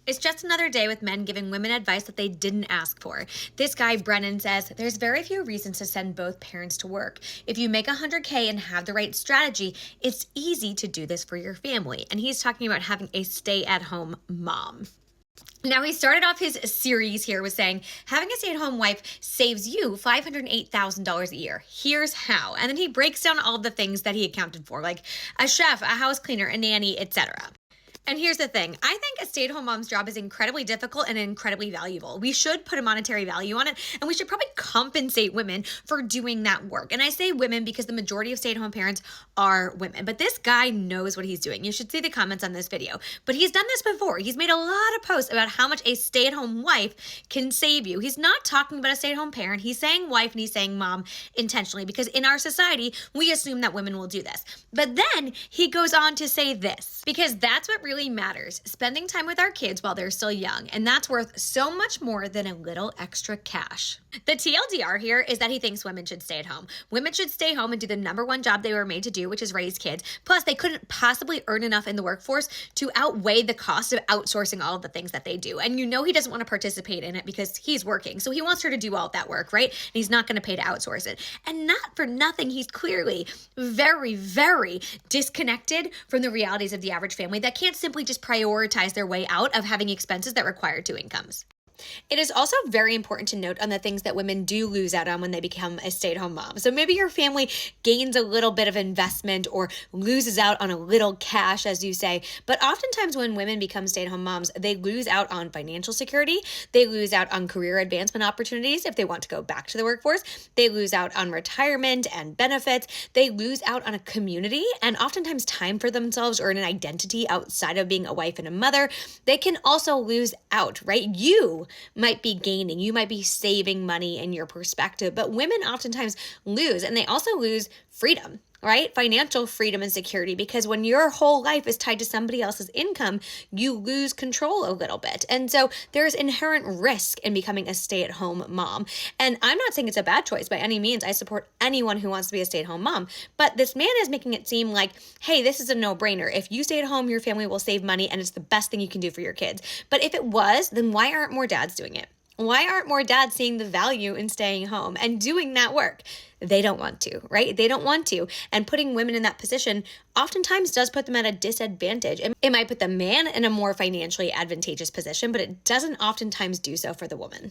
It's just another day with men giving women advice that they didn't ask for. This guy, Brennan, says there's very few reasons to send both parents to work. If you make 100K and have the right strategy, it's easy to do this for your family. And he's talking about having a stay-at-home mom. Now, he started off his series here with saying, having a stay-at-home wife saves you $508,000 a year. Here's how. And then he breaks down all the things that he accounted for, like a chef, a house cleaner, a nanny, etc. And here's the thing. I think a stay-at-home mom's job is incredibly difficult and incredibly valuable. We should put a monetary value on it, and we should probably compensate women for doing that work. And I say women because the majority of stay-at-home parents are women. But this guy knows what he's doing. You should see the comments on this video. But he's done this before. He's made a lot of posts about how much a stay-at-home wife can save you. He's not talking about a stay-at-home parent. He's saying wife and he's saying mom intentionally because in our society, we assume that women will do this. But then he goes on to say this, because that's what really matters, spending time with our kids while they're still young, and that's worth so much more than a little extra cash. The TLDR here is that he thinks women should stay at home. Women should stay home and do the number one job they were made to do, which is raise kids. Plus, they couldn't possibly earn enough in the workforce to outweigh the cost of outsourcing all of the things that they do. And you know he doesn't want to participate in it because he's working. So he wants her to do all of that work, right? And he's not going to pay to outsource it. And not for nothing, he's clearly very, very disconnected from the realities of the average family that can't simply just prioritize their way out of having expenses that require two incomes. It is also very important to note on the things that women do lose out on when they become a stay-at-home mom. So maybe your family gains a little bit of investment or loses out on a little cash, as you say. But oftentimes when women become stay-at-home moms, they lose out on financial security. They lose out on career advancement opportunities if they want to go back to the workforce. They lose out on retirement and benefits. They lose out on a community and oftentimes time for themselves or an identity outside of being a wife and a mother. They can also lose out, right? You might be gaining, you might be saving money in your perspective, but women oftentimes lose, and they also lose freedom, right? Financial freedom and security, because when your whole life is tied to somebody else's income, you lose control a little bit. And so there's inherent risk in becoming a stay-at-home mom. And I'm not saying it's a bad choice by any means. I support anyone who wants to be a stay-at-home mom. But this man is making it seem like, hey, this is a no-brainer. If you stay at home, your family will save money, and it's the best thing you can do for your kids. But if it was, then why aren't more dads doing it? Why aren't more dads seeing the value in staying home and doing that work? They don't want to, right? They don't want to. And putting women in that position oftentimes does put them at a disadvantage. It might put the man in a more financially advantageous position, but it doesn't oftentimes do so for the woman.